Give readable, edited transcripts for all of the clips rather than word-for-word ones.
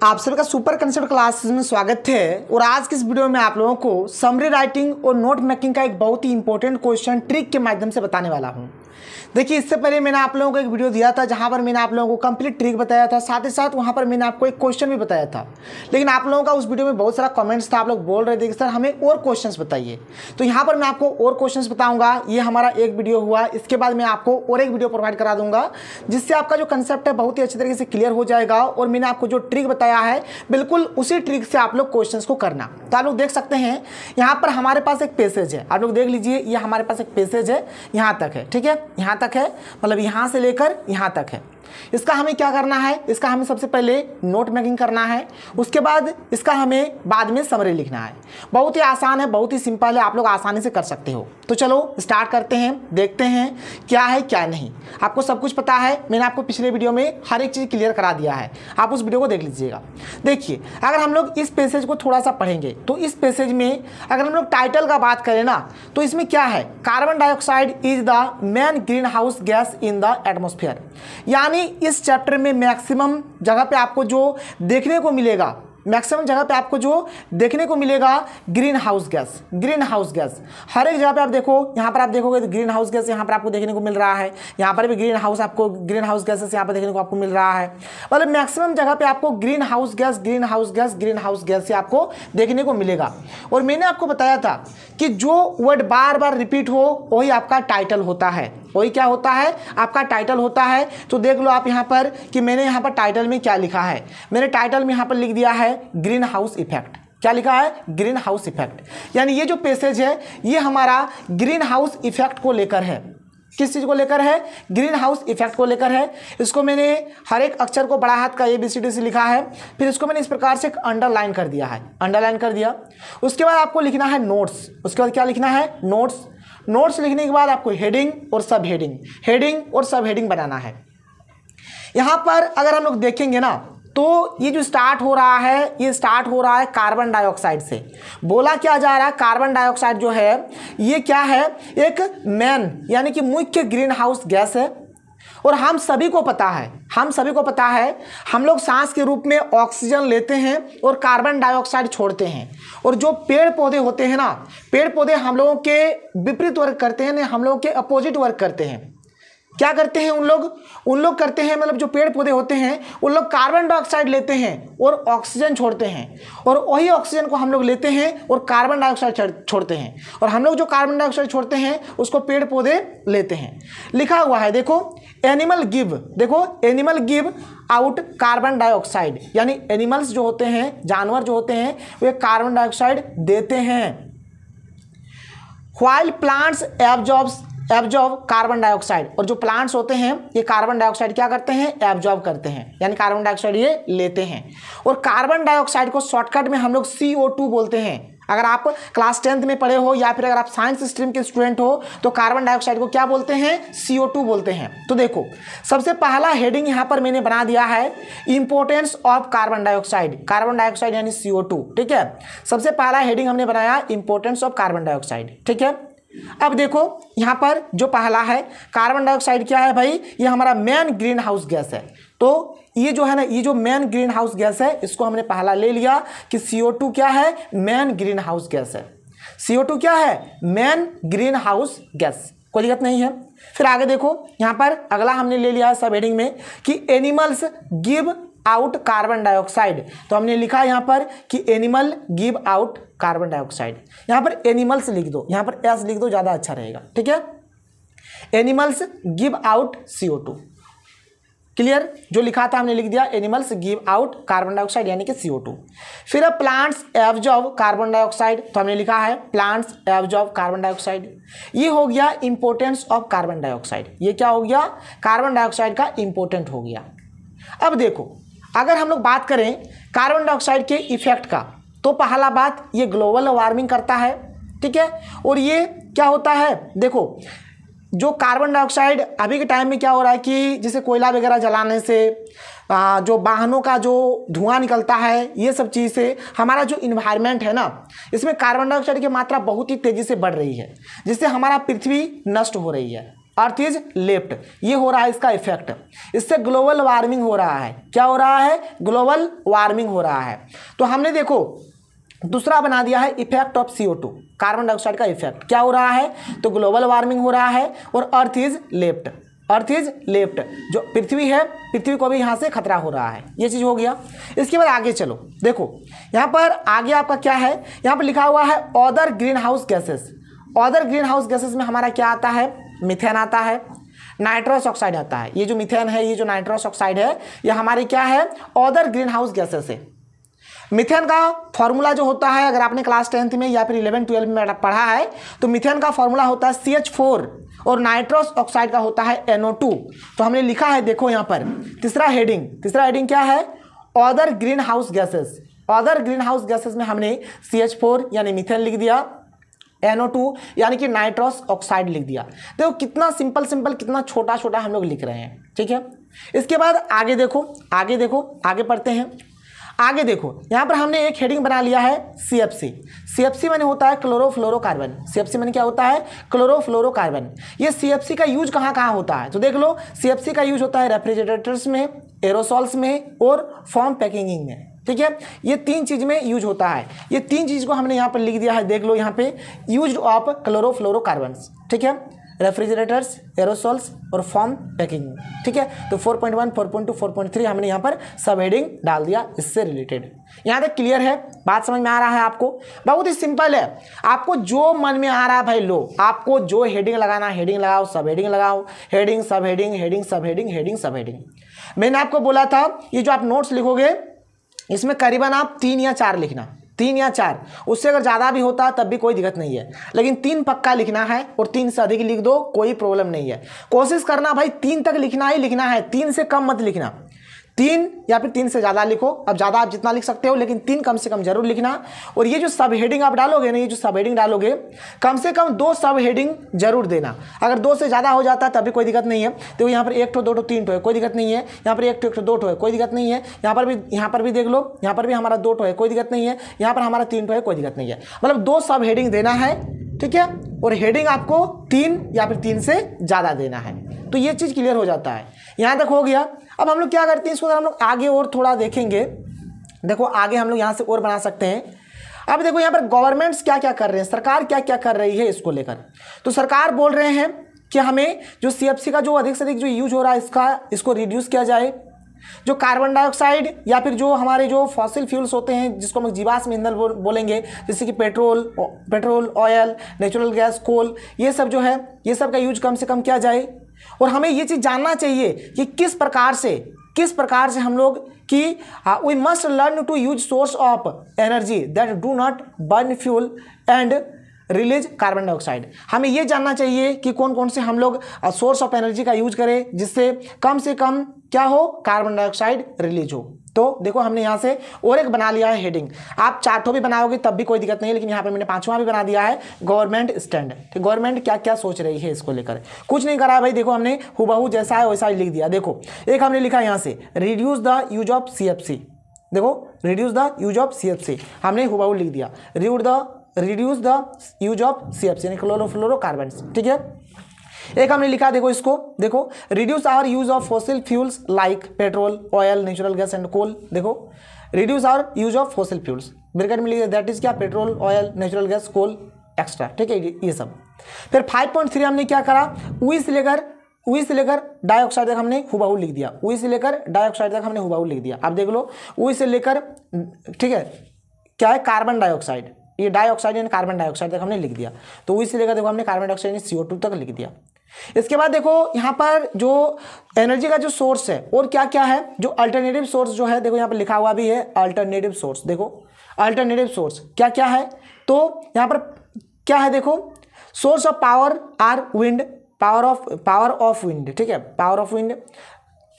आप सभी का सुपर कंसेप्ट क्लासेस में स्वागत है। और आज की इस वीडियो में आप लोगों को समरी राइटिंग और नोट मेकिंग का एक बहुत ही इंपॉर्टेंट क्वेश्चन ट्रिक के माध्यम से बताने वाला हूं। देखिए, इससे पहले मैंने आप लोगों को एक वीडियो दिया था जहां पर मैंने आप लोगों को कंप्लीट ट्रिक बताया था, साथ ही साथ वहां पर मैंने आपको एक क्वेश्चन भी बताया था। लेकिन आप लोगों का उस वीडियो में बहुत सारा कमेंट्स था, आप लोग बोल रहे थे कि सर हमें और क्वेश्चंस बताइए। तो यहाँ पर मैं आपको और क्वेश्चंस बताऊंगा। ये हमारा एक वीडियो हुआ, इसके बाद मैं आपको और एक वीडियो प्रोवाइड करा दूंगा जिससे आपका जो कंसेप्ट है बहुत ही अच्छी तरीके से क्लियर हो जाएगा। और मैंने आपको जो ट्रिक बताया है बिल्कुल उसी ट्रिक से आप लोग क्वेश्चंस को करना। तो आप लोग देख सकते हैं यहाँ पर हमारे पास एक पैसेज है, आप लोग देख लीजिए। ये हमारे पास एक पैसेज है, यहाँ तक है, ठीक है, यहाँ तक है, मतलब यहाँ से लेकर यहाँ तक है। इसका हमें क्या करना है, इसका हमें सबसे पहले नोट मेकिंग करना है, उसके बाद इसका हमें बाद में समरी लिखना है। बहुत ही आसान है, बहुत ही सिंपल है, आप लोग आसानी से कर सकते हो। तो चलो स्टार्ट करते हैं, देखते हैं क्या है क्या नहीं। आपको सब कुछ पता है, मैंने आपको पिछले वीडियो में हर एक चीज़ क्लियर करा दिया है, आप उस वीडियो को देख लीजिएगा। देखिए, अगर हम लोग इस पैसेज को थोड़ा सा पढ़ेंगे तो इस पैसेज में अगर हम लोग टाइटल का बात करें ना, तो इसमें क्या है, carbon dioxide is the main green house gas in the atmosphere. यानी इस चैप्टर में मैक्सिमम जगह पे आपको जो देखने को मिलेगा, मैक्सिमम जगह पे आपको जो देखने को मिलेगा greenhouse gas. Greenhouse gas हर एक जगह पे आप देखो, यहाँ पर आप देखोगे तो ग्रीन हाउस गैस यहाँ पर आपको देखने को मिल रहा है, यहाँ पर भी ग्रीन हाउस गैसेस यहाँ पर देखने को आपको मिल रहा है। मतलब मैक्सिमम जगह पे आपको ग्रीन हाउस गैस से आपको देखने को मिलेगा। और मैंने आपको बताया था कि जो वर्ड बार बार रिपीट हो वही आपका टाइटल होता है, वही क्या होता है, आपका टाइटल होता है। तो देख लो आप यहाँ पर कि मैंने यहाँ पर टाइटल में क्या लिखा है। मैंने टाइटल में यहाँ पर लिख दिया है ग्रीन हाउस इफेक्ट। क्या लिखा है, ग्रीन हाउस इफेक्ट। यानी ये जो पैसेज है ये हमारा ग्रीन हाउस इफेक्ट को लेकर है। किस चीज़ को लेकर है, ग्रीन हाउस इफेक्ट को लेकर है। इसको मैंने हर एक अक्षर को बड़ा हाथ का ABCD से लिखा है, फिर इसको मैंने इस प्रकार से अंडरलाइन कर दिया है, अंडरलाइन कर दिया। उसके बाद आपको लिखना है नोट्स। उसके बाद क्या लिखना है, नोट्स। नोट्स लिखने के बाद आपको हेडिंग और सब हेडिंग, हेडिंग और सब हेडिंग बनाना है। यहाँ पर अगर हम लोग देखेंगे ना, तो ये जो स्टार्ट हो रहा है, ये स्टार्ट हो रहा है कार्बन डाइऑक्साइड से। बोला क्या जा रहा है, कार्बन डाइऑक्साइड जो है ये क्या है, एक मेन यानी कि मुख्य ग्रीन हाउस गैस है। और हम सभी को पता है, हम लोग सांस के रूप में ऑक्सीजन लेते हैं और कार्बन डाइऑक्साइड छोड़ते हैं। और जो पेड़ पौधे होते हैं ना, पेड़ पौधे हम लोगों के विपरीत वर्क करते हैं, हम लोगों के अपोजिट वर्क करते हैं। क्या करते हैं उन लोग करते हैं, मतलब जो पेड़ पौधे होते हैं उन लोग कार्बन डाइऑक्साइड लेते हैं और ऑक्सीजन छोड़ते हैं। और वही ऑक्सीजन को हम लोग लेते हैं और कार्बन डाइऑक्साइड छोड़ते हैं। और हम लोग जो कार्बन डाइऑक्साइड छोड़ते हैं उसको पेड़ पौधे लेते हैं। लिखा हुआ है देखो, एनिमल गिव, देखो animal give out carbon dioxide. यानी एनिमल्स जो होते हैं, जानवर जो होते हैं, वे कार्बन डाइऑक्साइड देते हैं। While plants absorb carbon dioxide. और जो प्लांट्स होते हैं ये कार्बन डाइऑक्साइड क्या करते हैं, एब्जॉर्ब करते हैं, यानी कार्बन डाइऑक्साइड ये लेते हैं। और कार्बन डाइऑक्साइड को शॉर्टकट में हम लोग CO2 बोलते हैं। अगर आप क्लास 10th में पढ़े हो या फिर अगर आप साइंस स्ट्रीम के स्टूडेंट हो तो कार्बन डाइऑक्साइड को क्या बोलते हैं, CO2 बोलते हैं। तो देखो, सबसे पहला हेडिंग यहाँ पर मैंने बना दिया है, importance of carbon dioxide. Carbon dioxide यानी CO2, ठीक है। सबसे पहला हेडिंग हमने बनाया इंपोर्टेंस ऑफ कार्बन डाइऑक्साइड, ठीक है। अब देखो यहाँ पर जो पहला है, कार्बन डाइऑक्साइड क्या है भाई, ये हमारा मेन ग्रीन हाउस गैस है। तो ये जो है ना, ये जो मेन ग्रीन हाउस गैस है इसको हमने पहला ले लिया कि CO2 क्या है, मेन ग्रीन हाउस गैस है। CO2 क्या है, मेन ग्रीन हाउस गैस, कोई दिक्कत नहीं है। फिर आगे देखो, यहाँ पर अगला हमने ले लिया है सब हेडिंग में कि animals give out carbon dioxide. तो हमने लिखा यहाँ पर कि animal give out carbon dioxide. यहाँ पर एनिमल्स लिख दो, यहाँ पर एस लिख दो, ज़्यादा अच्छा रहेगा, ठीक है। Animals give out CO2, clear. जो लिखा था हमने लिख दिया, animals give out carbon dioxide यानी कि CO2। फिर अब प्लांट्स एब्जॉर्ब कार्बन डाइऑक्साइड, तो हमने लिखा है प्लांट्स एब्जॉर्ब कार्बन डाइऑक्साइड। ये हो गया इंपोर्टेंस ऑफ कार्बन डाइऑक्साइड। ये क्या हो गया, कार्बन डाइऑक्साइड का इंपोर्टेंट हो गया। अब देखो, अगर हम लोग बात करें कार्बन डाइऑक्साइड के इफेक्ट का, तो पहला बात ये ग्लोबल वार्मिंग करता है, ठीक है। और ये क्या होता है, देखो जो कार्बन डाइऑक्साइड अभी के टाइम में क्या हो रहा है कि जैसे कोयला वगैरह जलाने से जो वाहनों का जो धुआं निकलता है, ये सब चीज़ से हमारा जो इन्वायरमेंट है ना, इसमें कार्बन डाइऑक्साइड की मात्रा बहुत ही तेज़ी से बढ़ रही है, जिससे हमारा पृथ्वी नष्ट हो रही है। अर्थ इज लेफ्ट, ये हो रहा है इसका इफेक्ट। इससे ग्लोबल वार्मिंग हो रहा है। क्या हो रहा है? ग्लोबल वार्मिंग हो रहा है। तो हमने देखो दूसरा बना दिया है effect of CO2, carbon dioxide का इफेक्ट। क्या हो रहा है? तो ग्लोबल वार्मिंग हो रहा है और earth is left, earth is left, जो पृथ्वी है, पृथ्वी को भी यहाँ से खतरा हो रहा है। ये चीज़ हो गया। इसके बाद आगे चलो, देखो यहाँ पर आगे आपका क्या है, यहाँ पर लिखा हुआ है other green house gases. Other green house gases में हमारा क्या आता है? मीथेन आता है, नाइट्रस ऑक्साइड आता है। ये जो मीथेन है, ये जो नाइट्रस ऑक्साइड है, ये हमारे क्या है? अदर ग्रीन हाउस गैसेस है। मीथेन का फॉर्मूला जो होता है, अगर आपने क्लास 10th में या फिर 11-12 में पढ़ा है, तो मीथेन का फॉर्मूला होता है CH4 और नाइट्रस ऑक्साइड का होता है NO2। तो हमने लिखा है, देखो यहाँ पर तीसरा हेडिंग क्या है? Other green house gases. Other green house gases में हमने CH4 यानी मीथेन लिख दिया, NO2 यानी कि नाइट्रस ऑक्साइड लिख दिया। देखो कितना सिंपल कितना छोटा छोटा हम लोग लिख रहे हैं, ठीक है। इसके बाद आगे देखो, आगे पढ़ते हैं। आगे देखो यहाँ पर हमने एक हेडिंग बना लिया है CFC। CFC माने होता है क्लोरोफ्लोरोकार्बन। CFC माने क्या होता है? क्लोरोफ्लोरोकार्बन। ये CFC का यूज कहाँ कहाँ होता है? तो देख लो, CFC का यूज होता है रेफ्रिजरेटर्स में, एरोसॉल्स में और फॉर्म पैकेजिंग में, ठीक है। ये 3 चीज में यूज होता है। ये 3 चीज को हमने यहाँ पर लिख दिया है, देख लो यहाँ पे, यूज ऑफ क्लोरोफ्लोरोकार्बन्स, ठीक है। रेफ्रिजरेटर्स, एरोसॉल्स और फॉर्म पैकिंग, ठीक है। तो 4.1, 4.2, 4.3 हमने यहाँ पर सब हेडिंग डाल दिया इससे रिलेटेड। यहाँ तक क्लियर है? बात समझ में आ रहा है आपको? बहुत ही सिंपल है। आपको जो मन में आ रहा है भाई लो, आपको जो हेडिंग लगाना हेडिंग लगाओ, सब हेडिंग लगाओ, हेडिंग सब हेडिंग, हेडिंग सब हेडिंग, हेडिंग सब हेडिंग। मैंने आपको बोला था ये जो आप नोट्स लिखोगे इसमें करीबन आप 3 या 4 लिखना, 3 या 4, उससे अगर ज़्यादा भी होता तब भी कोई दिक्कत नहीं है, लेकिन 3 पक्का लिखना है और 3 से अधिक लिख दो, कोई प्रॉब्लम नहीं है। कोशिश करना भाई 3 तक लिखना ही लिखना है, 3 से कम मत लिखना। 3 या फिर 3 से ज़्यादा लिखो, अब ज़्यादा आप जितना लिख सकते हो, लेकिन 3 कम से कम जरूर लिखना। और ये जो सब हेडिंग आप डालोगे ना, ये जो सब हेडिंग डालोगे, कम से कम 2 सब हेडिंग जरूर देना। अगर 2 से ज़्यादा हो जाता है तब भी कोई दिक्कत नहीं है। तो यहाँ पर 1 ठो 2 ठो 3 ठो है, कोई दिक्कत नहीं है। यहाँ पर 1 ठो 2 ठो है, कोई दिक्कत नहीं है। यहाँ पर भी देख लो, यहाँ पर भी हमारा 2 ठो है, कोई दिक्कत नहीं है। यहाँ पर हमारा 3 ठो है, कोई दिक्कत नहीं है। मतलब 2 सब हेडिंग देना है, ठीक है। और हेडिंग आपको 3 या फिर 3 से ज़्यादा देना है। तो ये चीज़ क्लियर हो जाता है। यहाँ तक हो गया। अब हम लोग क्या करते हैं, इसको हम लोग आगे और थोड़ा देखेंगे। देखो आगे हम लोग यहाँ से और बना सकते हैं। अब देखो यहाँ पर गवर्नमेंट्स क्या क्या कर रहे हैं, सरकार क्या क्या कर रही है इसको लेकर। तो सरकार बोल रहे हैं कि हमें जो CFC का जो अधिक से अधिक जो यूज हो रहा है इसको रिड्यूस किया जाए। जो कार्बन डाइऑक्साइड या फिर जो हमारे जो फॉसिल फ्यूल्स होते हैं, जिसको हम जीवाश्म ईंधन बोलेंगे, जैसे कि पेट्रोल, ऑयल, नेचुरल गैस, कोल, ये सब जो है, ये सब का यूज कम से कम किया जाए। और हमें ये चीज़ जानना चाहिए कि किस प्रकार से हम लोग कि we must learn to use source of energy that do not burn fuel and release carbon dioxide. हमें ये जानना चाहिए कि कौन कौन से हम लोग सोर्स ऑफ एनर्जी का यूज करें जिससे कम से कम क्या हो, कार्बन डाइऑक्साइड रिलीज हो। तो देखो हमने यहाँ से और एक बना लिया है हेडिंग। आप 4 ठो भी बनाओगे तब भी कोई दिक्कत नहीं है, लेकिन यहाँ पर मैंने 5वां भी बना दिया है, गवर्नमेंट स्टैंड। तो गवर्नमेंट क्या क्या सोच रही है इसको लेकर। कुछ नहीं करा भाई, देखो हमने हुबहू जैसा है वैसा ही लिख दिया। देखो एक हमने लिखा यहाँ से reduce the use of CFC। देखो reduce the use of CFC हमने हुबहू लिख दिया, reduce the use of CFC यानी क्लोरोफ्लोरोकार्बन, ठीक है। एक हमने लिखा, देखो इसको, देखो reduce our use of fossil fuels like petrol, oil, natural gas and coal. देखो reduce our use of fossil fuels, bracket में लिखा दैट इज क्या, petrol, oil, natural gas, coal extra, ठीक है, ये सब। फिर 5.3 हमने क्या करा, उई से लेकर डाइऑक्साइड तक हमने हुबहू लिख दिया। उई से लेकर डाइऑक्साइड तक हमने हुबहू लिख दिया। अब देख लो उई से लेकर, ठीक है, क्या है, कार्बन डाइऑक्साइड, ये डाइऑक्साइड यानी कार्बन डाइऑक्साइड तक हमने लिख दिया। तो उई से लेकर देखो हमने कार्बन डाइऑक्साइड यानी CO2 तक लिख दिया। इसके बाद देखो यहाँ पर जो एनर्जी का जो सोर्स है और क्या क्या है, जो अल्टरनेटिव सोर्स जो है, देखो यहाँ पर लिखा हुआ भी है अल्टरनेटिव सोर्स। देखो अल्टरनेटिव सोर्स क्या क्या है, तो यहाँ पर क्या है, देखो source of power are wind, power of wind, ठीक है, पावर ऑफ विंड,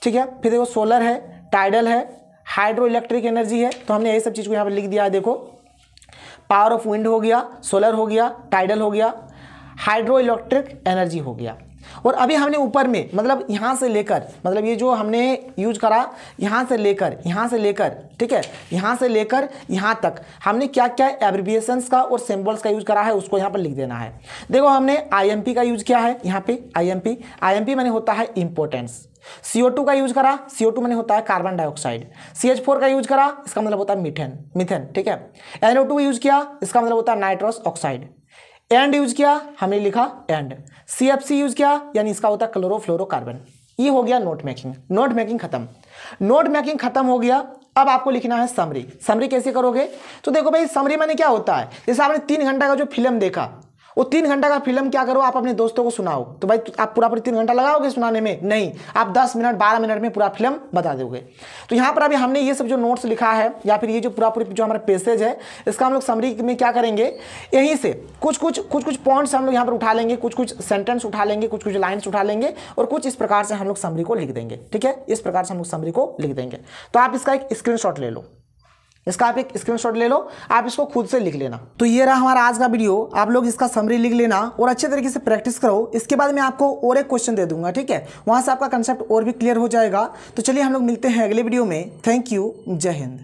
ठीक है। फिर देखो सोलर है, टाइडल है, हाइड्रो इलेक्ट्रिक एनर्जी है। तो हमने यही सब चीज़ को यहाँ पर लिख दिया है। देखो पावर ऑफ विंड हो गया, सोलर हो गया, टाइडल हो गया, हाइड्रो इलेक्ट्रिक एनर्जी हो गया। और अभी हमने ऊपर में मतलब यहाँ से लेकर, मतलब ये जो हमने यूज करा यहाँ से लेकर, ठीक है, यहाँ से लेकर यहाँ तक हमने क्या क्या एब्रिविएशंस का और सिंबल्स का यूज करा है उसको यहाँ पर लिख देना है। देखो हमने IMP का यूज किया है यहाँ पे, IMP माने होता है इंपॉर्टेंस। CO2 का यूज करा, CO2 माने होता है कार्बन डाइऑक्साइड। CH4 का यूज करा, इसका मतलब होता है मीथेन, ठीक है। NO2 यूज किया, इसका मतलब होता है नाइट्रस ऑक्साइड। एंड यूज किया, हमने लिखा एंड। CFC यूज किया, यानी इसका होता है क्लोरोफ्लोरोकार्बन। ये हो गया नोट मेकिंग खत्म। नोट मेकिंग खत्म हो गया। अब आपको लिखना है समरी कैसे करोगे? तो देखो भाई, समरी माने क्या होता है, जैसे आपने 3 घंटा का जो फिल्म देखा, वो 3 घंटा का फिल्म क्या करो, आप अपने दोस्तों को सुनाओ। तो भाई आप पूरा 3 घंटा लगाओगे सुनाने में? नहीं, आप 10 मिनट 12 मिनट में पूरा फिल्म बता दोगे। तो यहाँ पर अभी हमने ये सब जो नोट्स लिखा है या फिर ये जो पूरी जो हमारा पैसेज है, इसका हम लोग समरी में क्या करेंगे, यहीं से कुछ पॉइंट्स हम लोग यहाँ पर उठा लेंगे, कुछ सेंटेंस उठा लेंगे, कुछ लाइन्स उठा लेंगे और कुछ इस प्रकार से हम लोग समरी को लिख देंगे। ठीक है, इस प्रकार से हम लोग समरी को लिख देंगे। तो आप इसका एक स्क्रीनशॉट ले लो, आप एक स्क्रीनशॉट ले लो, आप इसको खुद से लिख लेना। तो ये रहा हमारा आज का वीडियो, आप लोग इसका समरी लिख लेना और अच्छे तरीके से प्रैक्टिस करो। इसके बाद मैं आपको और एक क्वेश्चन दे दूंगा, ठीक है, वहां से आपका कंसेप्ट और भी क्लियर हो जाएगा। तो चलिए हम लोग मिलते हैं अगले वीडियो में। थैंक यू, जय हिंद।